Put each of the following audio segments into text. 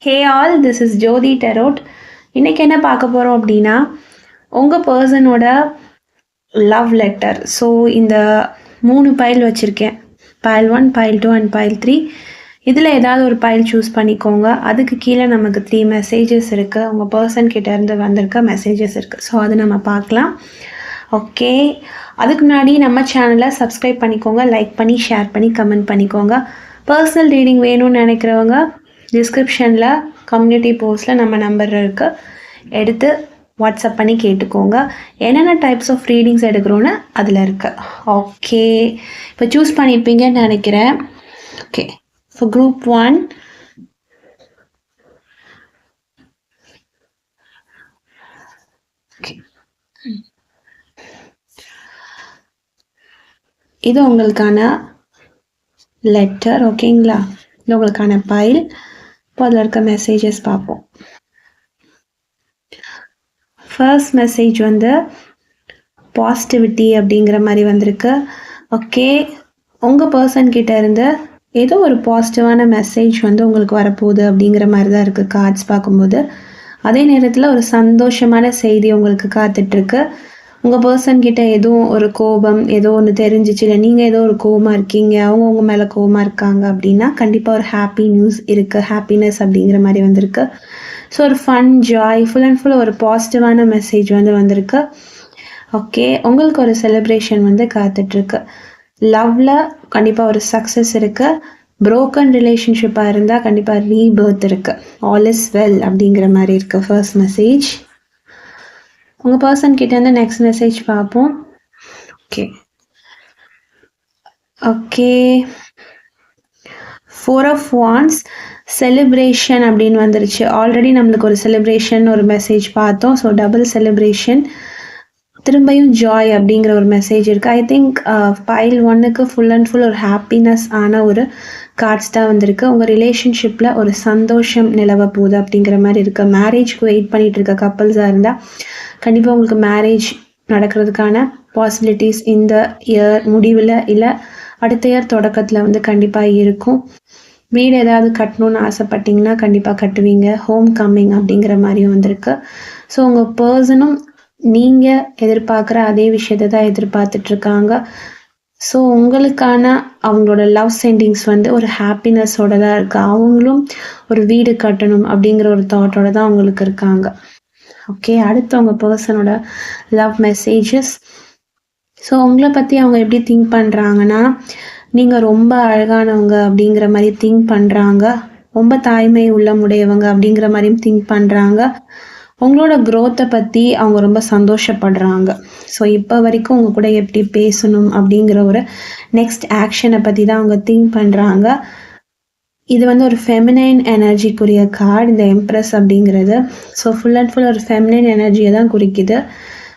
Hey all, this is ஜோதி டெரோட். இன்றைக்கி என்ன பார்க்க போகிறோம் அப்படின்னா, உங்கள் பர்சனோட லவ் லெட்டர். ஸோ இந்த 3 பைல் வச்சுருக்கேன், பைல் 1, பைல் 2 அண்ட் பைல் 3. இதில் ஏதாவது ஒரு பைல் சூஸ் பண்ணிக்கோங்க. அதுக்கு கீழே நமக்கு 3 மெசேஜஸ் இருக்குது, உங்கள் பர்சன் கிட்டேருந்து வந்திருக்க மெசேஜஸ் இருக்குது. ஸோ அது நம்ம பார்க்கலாம். ஓகே, அதுக்கு முன்னாடி நம்ம சேனலை சப்ஸ்கிரைப் பண்ணிக்கோங்க, லைக் பண்ணி ஷேர் பண்ணி கமெண்ட் பண்ணிக்கோங்க. பர்சனல் ரீடிங் வேணும்னு நினைக்கிறவங்க டிஸ்கிரிப்ஷனில் கம்யூனிட்டி போஸ்ட்டில் நம்ம நம்பர் இருக்குது, எடுத்து வாட்ஸ்அப் பண்ணி கேட்டுக்கோங்க. என்னென்ன டைப்ஸ் ஆஃப் ரீடிங்ஸ் எடுக்கிறோன்னு அதில் இருக்குது. ஓகே, இப்போ சூஸ் பண்ணியிருப்பீங்கன்னு நினைக்கிறேன். ஓகே, ஸோ குரூப் 1 இது உங்களுக்கான லெட்டர். ஓகேங்களா, இது உங்களுக்கான பைல். இப்போ அதில் இருக்க மெசேஜஸ் பார்ப்போம். ஃபர்ஸ்ட் மெசேஜ் வந்து பாசிட்டிவிட்டி அப்படிங்கிற மாதிரி வந்திருக்கு. ஓகே, உங்கள் பர்சன்கிட்ட இருந்து ஏதோ ஒரு பாசிட்டிவான மெசேஜ் வந்து உங்களுக்கு வரப்போகுது அப்படிங்கிற மாதிரி தான் இருக்குது கார்ட்ஸ் பார்க்கும்போது. அதே நேரத்தில் ஒரு சந்தோஷமான செய்தி உங்களுக்கு காத்துட்ருக்கு. உங்கள் பர்சன்கிட்ட எதுவும் ஒரு கோபம் ஏதோ ஒன்று தெரிஞ்சிச்சு, இல்லை நீங்கள் ஏதோ ஒரு கோபமாக இருக்கீங்க, அவங்க உங்கள் மேலே கோபமாக இருக்காங்க அப்படின்னா கண்டிப்பாக ஒரு ஹாப்பி நியூஸ் இருக்குது, ஹாப்பினஸ் அப்படிங்கிற மாதிரி வந்திருக்கு. ஸோ ஒரு fun, Joy, full and full ஒரு பாசிட்டிவான மெசேஜ் வந்து வந்திருக்கு. ஓகே, உங்களுக்கு ஒரு செலிப்ரேஷன் வந்து காத்துட்ருக்கு. லவ்வில் கண்டிப்பாக ஒரு சக்ஸஸ் இருக்குது. ப்ரோக்கன் ரிலேஷன்ஷிப்பாக இருந்தால் கண்டிப்பாக ரீபர்த் இருக்குது. ஆல் இஸ் வெல் அப்படிங்கிற மாதிரி இருக்குது ஃபர்ஸ்ட் மெசேஜ். உங்கள் பர்சன் கிட்டேருந்து நெக்ஸ்ட் மெசேஜ் பார்ப்போம். Okay okay 4 of Wands, celebration அப்படின்னு வந்துருச்சு. ஆல்ரெடி நம்மளுக்கு ஒரு செலிப்ரேஷன் ஒரு மெசேஜ் பார்த்தோம். ஸோ டபுள் செலிப்ரேஷன், திரும்பியும் ஜாய் அப்படிங்கிற ஒரு மெசேஜ் இருக்குது. ஐ திங்க் பைல் 1க்கு ஃபுல் அண்ட் ஃபுல் ஒரு ஹாப்பினஸ் ஆன ஒரு கார்ட்ஸ் தான் வந்திருக்கு. உங்கள் ரிலேஷன்ஷிப்பில் ஒரு சந்தோஷம் நிலவ போகுது அப்படிங்கிற மாதிரி இருக்குது. மேரேஜ்க்கு வெயிட் பண்ணிகிட்டு இருக்க கப்பல்ஸாக இருந்தால் கண்டிப்பாக உங்களுக்கு மேரேஜ் நடக்கிறதுக்கான பாசிபிலிட்டிஸ் இந்த இயர் முடிவில் இல்லை அடுத்த இயர் தொடக்கத்தில் வந்து கண்டிப்பாக இருக்கும். வீடு ஏதாவது கட்டணும்னு ஆசைப்பட்டீங்கன்னா கண்டிப்பாக கட்டுவீங்க. ஹோம் கம்மிங் அப்படிங்கிற மாதிரியும் வந்திருக்கு. ஸோ உங்கள் பர்சனும் நீங்கள் எதிர்பார்க்குற அதே விஷயத்தை தான் எதிர்பார்த்துட்ருக்காங்க. ஸோ உங்களுக்கான அவங்களோட லவ் சென்டிங்ஸ் வந்து ஒரு ஹாப்பினஸோட தான் இருக்குது. அவங்களும் ஒரு வீடு கட்டணும் அப்படிங்கிற ஒரு தாட்டோட தான் அவங்களுக்கு இருக்காங்க. ஓகே, அடுத்து உங்கள் பர்சனோட லவ் மெசேஜஸ். ஸோ உங்களை பற்றி அவங்க எப்படி திங்க் பண்ணுறாங்கன்னா, நீங்கள் ரொம்ப அழகானவங்க அப்படிங்கிற மாதிரி திங்க் பண்ணுறாங்க. ரொம்ப தாய்மை உள்ளமுடையவங்க அப்படிங்கிற மாதிரியும் திங்க் பண்ணுறாங்க. உங்களோட க்ரோத்தை பற்றி அவங்க ரொம்ப சந்தோஷப்படுறாங்க. ஸோ இப்போ வரைக்கும் உங்கள் கூட எப்படி பேசணும் அப்படிங்கிற ஒரு நெக்ஸ்ட் ஆக்ஷனை பற்றி தான் அவங்க திங்க் பண்ணுறாங்க. இது வந்து ஒரு ஃபெமினைன் எனர்ஜிக்குரிய கார்டு, இந்த எம்ப்ரஸ் அப்படிங்கிறது. ஸோ ஃபுல் அண்ட் ஃபுல் ஒரு ஃபெமினைன் எனர்ஜியை தான் குறிக்குது.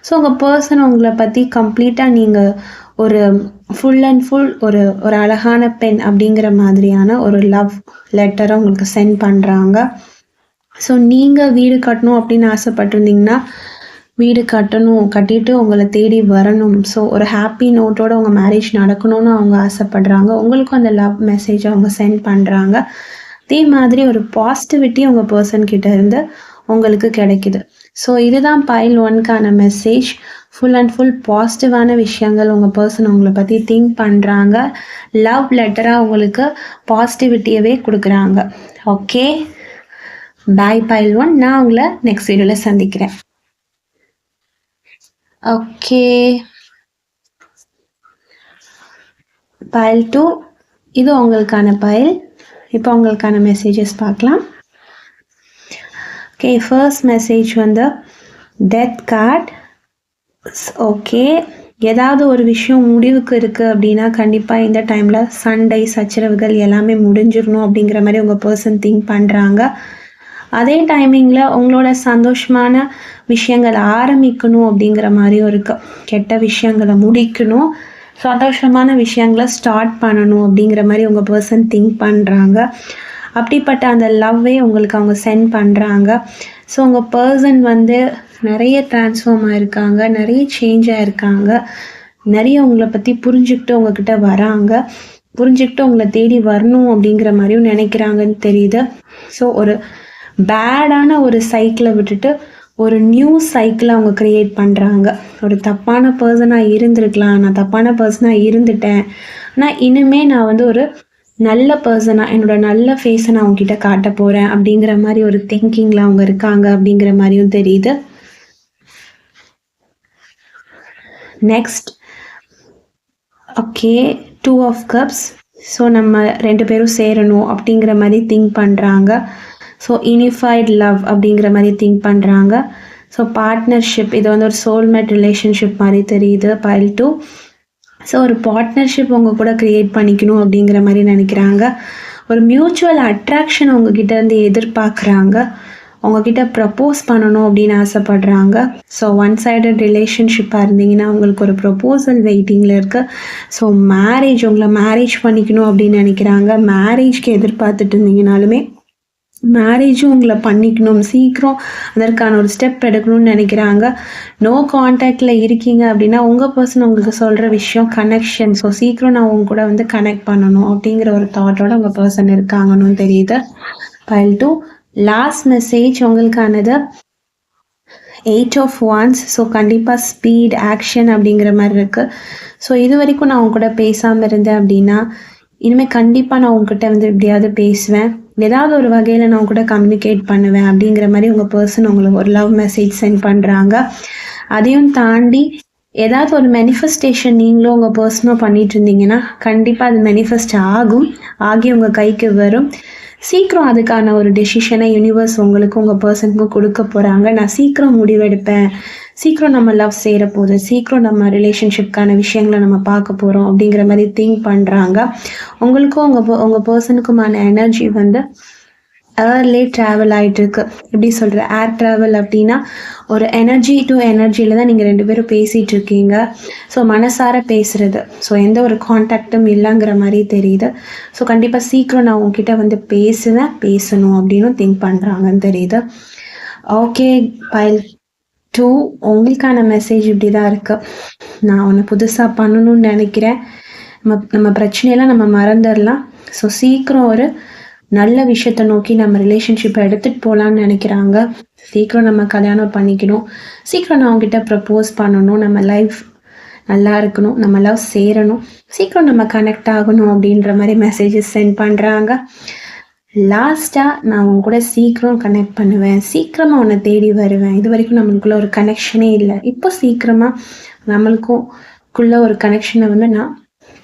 ஸோ உங்கள் பர்சன் உங்களை பற்றி கம்ப்ளீட்டாக நீங்கள் ஒரு ஃபுல் அண்ட் ஃபுல் ஒரு ஒரு அழகான பெண் அப்படிங்கிற மாதிரியான ஒரு லவ் லெட்டரை உங்களுக்கு சென்ட் பண்ணுறாங்க. ஸோ நீங்கள் வீடு கட்டணும் அப்படின்னு ஆசைப்பட்டிருந்தீங்கன்னா வீடு கட்டிட்டு உங்களை தேடி வரணும். ஸோ ஒரு ஹாப்பி நோட்டோட உங்கள் மேரேஜ் நடக்கணும்னு அவங்க ஆசைப்படுறாங்க. உங்களுக்கும் அந்த லவ் மெசேஜ் அவங்க சென்ட் பண்ணுறாங்க. அதே மாதிரி ஒரு பாசிட்டிவிட்டி உங்கள் பர்சன்கிட்ட இருந்து உங்களுக்கு கிடைக்குது. ஸோ இதுதான் பைல் 1க்கான மெசேஜ். ஃபுல் அண்ட் ஃபுல் பாசிட்டிவான விஷயங்கள் உங்கள் பர்சன் உங்களை பற்றி திங்க் பண்ணுறாங்க. லவ் லெட்டராக உங்களுக்கு பாசிட்டிவிட்டியவே கொடுக்குறாங்க. ஓகே, பாய் பைல் 1. நான் உங்களை நெக்ஸ்ட் வீடியோவில் சந்திக்கிறேன். ஓகே, பைல் 2 இது உங்களுக்கான பைல். இப்போ உங்களுக்கான மெசேஜஸ் பார்க்கலாம். ஓகே, ஃபர்ஸ்ட் மெசேஜ் வந்து டெத் கார்ட். ஓகே, ஏதாவது ஒரு விஷயம் முடிவுக்கு இருக்குது அப்படின்னா கண்டிப்பாக இந்த டைமில் சண்டை சச்சரவுகள் எல்லாமே முடிஞ்சிடணும் அப்படிங்கிற மாதிரி உங்கள் பர்சன் திங்க் பண்ணுறாங்க. அதே டைமிங்கில் உங்களோட சந்தோஷமான விஷயங்கள் ஆரம்பிக்கணும் அப்படிங்கிற மாதிரியும் இருக்குது. கெட்ட விஷயங்களை முடிக்கணும், சந்தோஷமான விஷயங்களை ஸ்டார்ட் பண்ணணும் அப்படிங்கிற மாதிரி உங்கள் பர்சன் திங்க் பண்ணுறாங்க. அப்படிப்பட்ட அந்த லவ்வே உங்களுக்கு அவங்க சென்ட் பண்ணுறாங்க. ஸோ உங்கள் பர்சன் வந்து நிறைய ட்ரான்ஸ்ஃபார்ம் ஆகிருக்காங்க, நிறைய சேஞ்ச் ஆகிருக்காங்க, நிறைய உங்களை பற்றி புரிஞ்சுக்கிட்டு உங்ககிட்ட வராங்க, புரிஞ்சுக்கிட்டு உங்களை தேடி வரணும் அப்படிங்கிற மாதிரியும் நினைக்கிறாங்கன்னு தெரியுது. ஸோ ஒரு பேடான ஒரு சைக்கிளை விட்டுட்டு ஒரு நியூ சைக்கிளை அவங்க க்ரியேட் பண்ணுறாங்க. ஒரு தப்பான பர்சனாக இருந்திருக்கலாம், நான் தப்பான பர்சனாக இருந்துட்டேன், ஆனால் இனிமே நான் வந்து ஒரு நல்ல பர்சனாக என்னோட நல்ல ஃபேஸை நான் அவங்ககிட்ட காட்ட போகிறேன் அப்படிங்கிற மாதிரி ஒரு திங்கிங்கில் அவங்க இருக்காங்க அப்படிங்கிற மாதிரியும் தெரியுது. Next okay, 2 of cups. So நம்ம 2 பேரும் சேரணும் அப்படிங்கிற மாதிரி திங்க் பண்ணுறாங்க. ஸோ யூனிஃபைட் லவ் அப்படிங்கிற மாதிரி திங்க் பண்ணுறாங்க. ஸோ பார்ட்னர்ஷிப், இது வந்து ஒரு சோல்மேட் ரிலேஷன்ஷிப் மாதிரி தெரியுது பைல் 2. ஸோ ஒரு பார்ட்னர்ஷிப் உங்கள் கூட க்ரியேட் பண்ணிக்கணும் அப்படிங்கிற மாதிரி நினைக்கிறாங்க. ஒரு மியூச்சுவல் அட்ராக்ஷன் உங்ககிட்ட இருந்து எதிர்பார்க்குறாங்க. உங்ககிட்ட ப்ரப்போஸ் பண்ணணும் அப்படின்னு ஆசைப்படுறாங்க. ஸோ ஒன் சைடட் ரிலேஷன்ஷிப்பாக இருந்தீங்கன்னா உங்களுக்கு ஒரு ப்ரப்போசல் வெயிட்டிங்கில் இருக்குது. ஸோ மேரேஜ், உங்களை மேரேஜ் பண்ணிக்கணும் அப்படின்னு நினைக்கிறாங்க. மேரேஜ்க்கு எதிர்பார்த்துட்டு இருந்தீங்கனாலுமே மேரேஜும் உங்களை பண்ணிக்கணும், சீக்கிரம் அதற்கான ஒரு ஸ்டெப் எடுக்கணும்னு நினைக்கிறாங்க. நோ கான்டாக்டில் இருக்கீங்க அப்படின்னா உங்கள் பர்சன் உங்களுக்கு சொல்கிற விஷயம் கனெக்ஷன். ஸோ சீக்கிரம் நான் உங்க கூட வந்து கனெக்ட் பண்ணணும் அப்படிங்கிற ஒரு தாட்டோட உங்கள் பர்சன் இருக்காங்கன்னு தெரியுது. பைல் 2 லாஸ்ட் மெசேஜ் உங்களுக்கானது 8 ஆஃப் வான்ஸ். ஸோ கண்டிப்பாக ஸ்பீட், ஆக்ஷன் அப்படிங்கிற மாதிரி இருக்குது. ஸோ இது வரைக்கும் நான் உங்க கூட பேசாமல் இருந்தேன் அப்படின்னா இனிமேல் கண்டிப்பாக நான் உங்ககிட்ட வந்து எப்படியாவது பேசுவேன், ஏதாவது ஒரு வகையில் நான் கூட கம்யூனிகேட் பண்ணுவேன் அப்படிங்கிற மாதிரி உங்கள் பர்சன் உங்களுக்கு ஒரு லவ் மெசேஜ் சென்ட் பண்ணுறாங்க. அதையும் தாண்டி ஏதாவது ஒரு மேனிஃபெஸ்டேஷன் நீங்களும் உங்கள் பர்சனும் பண்ணிட்டு இருந்தீங்கன்னா கண்டிப்பாக அது மேனிஃபெஸ்ட் ஆகி உங்கள் கைக்கு வரும். சீக்கிரம் அதுக்கான ஒரு டெசிஷனை யூனிவர்ஸ் உங்களுக்கு உங்கள் பர்சனுக்கும் கொடுக்க போகிறாங்க. நான் சீக்கிரம் முடிவெடுப்பேன், சீக்கிரம் நம்ம லவ் சேர போகுது, சீக்கிரம் நம்ம ரிலேஷன்ஷிப்கான விஷயங்களை நம்ம பார்க்க போகிறோம் அப்படிங்கிற மாதிரி திங்க் பண்ணுறாங்க. உங்களுக்கும் உங்கள் பர்சனுக்குமான எனர்ஜி வந்து ஏர்லே ட்ராவல் ஆகிட்டு இருக்கு. எப்படி சொல்கிற, ஏர் ட்ராவல் அப்படின்னா ஒரு எனர்ஜி டு எனர்ஜியில் தான் நீங்கள் 2 பேரும் பேசிகிட்டு இருக்கீங்க. ஸோ மனசார பேசுகிறது, ஸோ எந்த ஒரு கான்டாக்டும் இல்லைங்கிற மாதிரி தெரியுது. ஸோ கண்டிப்பாக சீக்கிரம் நான் உங்ககிட்ட வந்து பேசணும் அப்படின்னு திங்க் பண்ணுறாங்கன்னு தெரியுது. ஓகே, பைல் 2 உங்களுக்கான மெசேஜ் இப்படி தான் இருக்குது. நான் ஒன்று புதுசாக பண்ணணும்னு நினைக்கிறேன். நம்ம பிரச்சனையெல்லாம் நம்ம மறந்துடலாம். ஸோ சீக்கிரம் ஒரு நல்ல விஷயத்தை நோக்கி நம்ம ரிலேஷன்ஷிப்பை எடுத்துகிட்டு போகலான்னு நினைக்கிறாங்க. சீக்கிரம் நம்ம கல்யாணம் பண்ணிக்கணும், சீக்கிரம் நான் அவங்ககிட்ட ப்ரப்போஸ் பண்ணணும், நம்ம லைஃப் நல்லா இருக்கணும், நம்ம லவ் சேரணும், சீக்கிரம் நம்ம கனெக்ட் ஆகணும் அப்படின்ற மாதிரி மெசேஜஸ் சென்ட் பண்ணுறாங்க. லாஸ்ட்டாக நான் உங்க கூட சீக்கிரம் கனெக்ட் பண்ணுவேன், சீக்கிரமாக உன்னை தேடி வருவேன், இது வரைக்கும் நம்மளுக்குள்ள ஒரு கனெக்ஷனே இல்லை, இப்போ சீக்கிரமாக நம்மளுக்குள்ள ஒரு கனெக்ஷனை வந்து நான்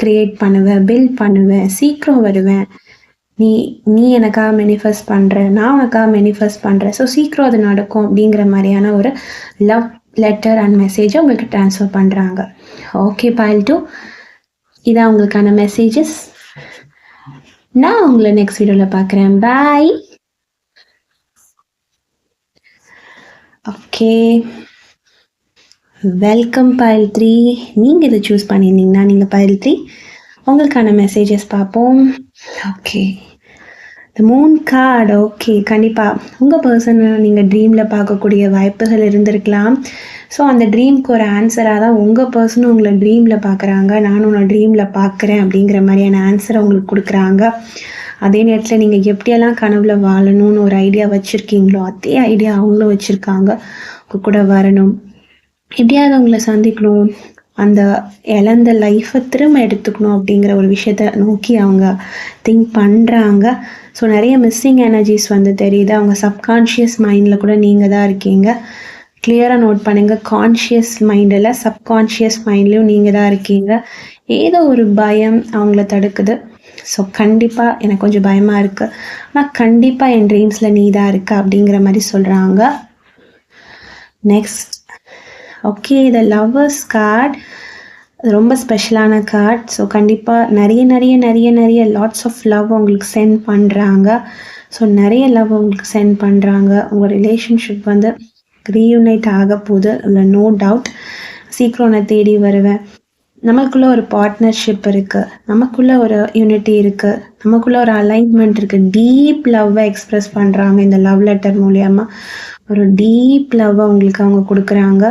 க்ரியேட் பண்ணுவேன், பில்ட் பண்ணுவேன், சீக்கிரம் வருவேன், நீ எனக்காக மேனிஃபெஸ்ட் பண்ணுற, நான் உனக்காக மேனிஃபெஸ்ட் பண்ணுறேன், ஸோ சீக்கிரம் அது நடக்கும் அப்படிங்கிற மாதிரியான ஒரு லவ் லெட்டர் அண்ட் மெசேஜை உங்களுக்கு ட்ரான்ஸ்ஃபர் பண்ணுறாங்க. ஓகே பைல் 2, இதான் உங்களுக்கான மெசேஜஸ். நான் உங்களை நெக்ஸ்ட் வீடியோவில் பார்க்குறேன். பாய். Okay, welcome pile 3. நீங்கள் இதை சூஸ் பண்ணியிருந்தீங்கன்னா நீங்கள் பைல் 3 உங்களுக்கான மெசேஜஸ் பார்ப்போம். Okay, the moon card. Okay, கண்டிப்பாக உங்கள் பர்சனை நீங்கள் ட்ரீமில் பார்க்கக்கூடிய வாய்ப்புகள் இருந்திருக்கலாம். ஸோ அந்த ட்ரீம்க்கு ஒரு ஆன்சராக தான் உங்கள் பர்சனும் உங்களை ட்ரீமில் பார்க்குறாங்க. நானும் உன்னை ட்ரீமில் பார்க்குறேன் அப்படிங்கிற மாதிரியான ஆன்சரை உங்களுக்கு கொடுக்குறாங்க. அதே நேரத்தில் நீங்கள் எப்படியெல்லாம் கனவுல வாழணும்னு ஒரு ஐடியா வச்சுருக்கீங்களோ அதே ஐடியா அவங்களும் வச்சுருக்காங்க. உங்கள் கூட வரணும், எப்படியாவது உங்களை சந்திக்கணும், அந்த இழந்த லைஃப்பை திரும்ப எடுத்துக்கணும் அப்படிங்கிற ஒரு விஷயத்த நோக்கி அவங்க திங்க் பண்ணுறாங்க. ஸோ நிறைய மிஸ்ஸிங் எனர்ஜிஸ் வந்து தெரியுது. அவங்க சப்கான்ஷியஸ் மைண்டில் கூட நீங்கள் தான் இருக்கீங்க. கிளியராக நோட் பண்ணுங்கள், கான்ஷியஸ் மைண்டில் சப்கான்ஷியஸ் மைண்ட்லேயும் நீங்கள் தான் இருக்கீங்க. ஏதோ ஒரு பயம் அவங்கள தடுக்குது. ஸோ கண்டிப்பாக எனக்கு கொஞ்சம் பயமாக இருக்குது, ஆனால் கண்டிப்பாக என் ட்ரீம்ஸில் நீ தான் இருக்க அப்படிங்கிற மாதிரி சொல்கிறாங்க. நெக்ஸ்ட் ஓகே, த லவ்வர்ஸ் கார்டு ரொம்ப ஸ்பெஷலான கார்ட். ஸோ கண்டிப்பாக நிறைய லாட்ஸ் ஆஃப் லவ் உங்களுக்கு சென்ட் பண்ணுறாங்க. ஸோ நிறைய லவ் உங்களுக்கு சென்ட் பண்ணுறாங்க. உங்கள் ரிலேஷன்ஷிப் வந்து ரீயூனைட் ஆக போகுது, இல்லை நோ டவுட். சீக்கிரம் நான் தேடி வருவேன், நமக்குள்ளே ஒரு பார்ட்னர்ஷிப் இருக்குது, நமக்குள்ளே ஒரு யூனிட்டி இருக்குது, நமக்குள்ளே ஒரு அலைன்மெண்ட் இருக்குது. டீப் லவ்வை எக்ஸ்ப்ரெஸ் பண்ணுறாங்க இந்த லவ் லெட்டர் மூலியமாக. ஒரு டீப் லவ்வை உங்களுக்கு அவங்க கொடுக்குறாங்க.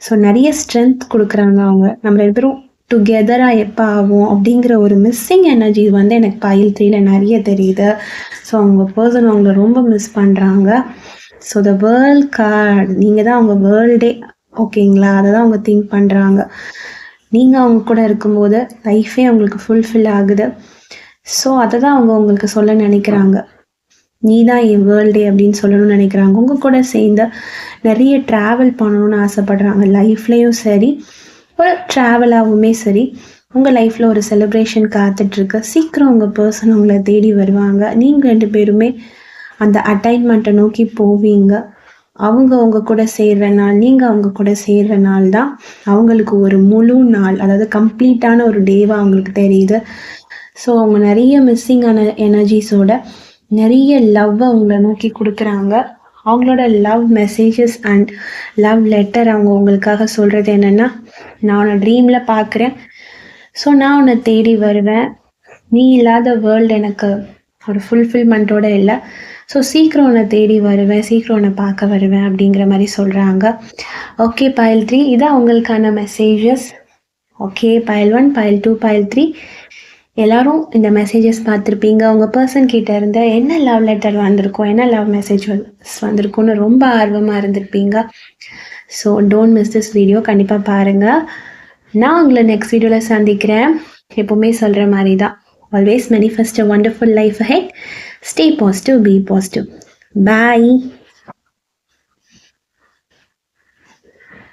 ஸோ நிறைய ஸ்ட்ரென்த் கொடுக்குறாங்க அவங்க. நம்ம 2 பேரும் டுகெதராக எப்போ ஆகும் அப்படிங்கிற ஒரு மிஸ்ஸிங் எனர்ஜி வந்து எனக்கு பைல் 3ல நிறைய தெரியுது. ஸோ அவங்க பர்சன் அவங்கள ரொம்ப மிஸ் பண்ணுறாங்க. ஸோ த வேர்ல்ட் கார்டு, நீங்கள் தான் அவங்க வேர்ல்டே, ஓகேங்களா? அதை தான் அவங்க திங்க் பண்ணுறாங்க. நீங்கள் அவங்க கூட இருக்கும்போது லைஃபே அவங்களுக்கு ஃபுல்ஃபில் ஆகுது. ஸோ அதை தான் அவங்க உங்களுக்கு சொல்ல நினைக்கிறாங்க. நீ தான் என் வேர்ல்டே அப்படின்னு சொல்லணும்னு நினைக்கிறாங்க. உங்கள் கூட சேர்ந்து நிறைய ட்ராவல் பண்ணணும்னு ஆசைப்படுறாங்க. லைஃப்லேயும் சரி, ஒரு ட்ராவலாகவுமே சரி, உங்கள் லைஃப்பில் ஒரு செலிப்ரேஷன் காத்துட்ருக்கு. சீக்கிரம் உங்கள் பர்சன் உங்களை தேடி வருவாங்க. நீங்கள் 2 பேருமே அந்த அட்டைன்மெண்ட்டை நோக்கி போவீங்க. அவங்க உங்கள் கூட சேர்ற நாள், நீங்கள் அவங்க கூட சேர்ற நாள் தான் அவங்களுக்கு ஒரு முழு நாள், அதாவது கம்ப்ளீட்டான ஒரு டேவாக அவங்களுக்கு தெரியுது. ஸோ அவங்க நிறைய மிஸ்ஸிங்கான எனர்ஜிஸோட நிறைய லவ்வை அவங்கள நோக்கி கொடுக்குறாங்க. அவங்களோட love messages and love letter அவங்க உங்களுக்காக சொல்கிறது என்னென்னா, நான் உன்னை ட்ரீமில் பார்க்குறேன். ஸோ நான் உன்னை தேடி வருவேன். நீ இல்லாத வேர்ல்டு எனக்கு ஒரு ஃபுல்ஃபில்மெண்ட்டோட இல்லை. ஸோ சீக்கிரம் உன்னை தேடி வருவேன், சீக்கிரம் உன்னை பார்க்க வருவேன் அப்படிங்கிற மாதிரி சொல்கிறாங்க. ஓகே பைல் 3, இதான் உங்களுக்கான messages. Okay file 1, file 2, file 3 எல்லாரும் இந்த மெசேஜஸ் பார்த்துருப்பீங்க. உங்கள் பர்சன் கிட்ட இருந்த என்ன லவ் லெட்டர் வந்திருக்கும், என்ன லவ் மெசேஜ் வந்திருக்கும்னு ரொம்ப ஆர்வமாக இருந்திருப்பீங்க. So don't miss this video, கண்டிப்பாக பாருங்கள். நான் உங்களை நெக்ஸ்ட் வீடியோவில் சந்திக்கிறேன். எப்போவுமே சொல்கிற மாதிரி தான், always manifest a wonderful life ahead. Stay positive, be positive. Bye.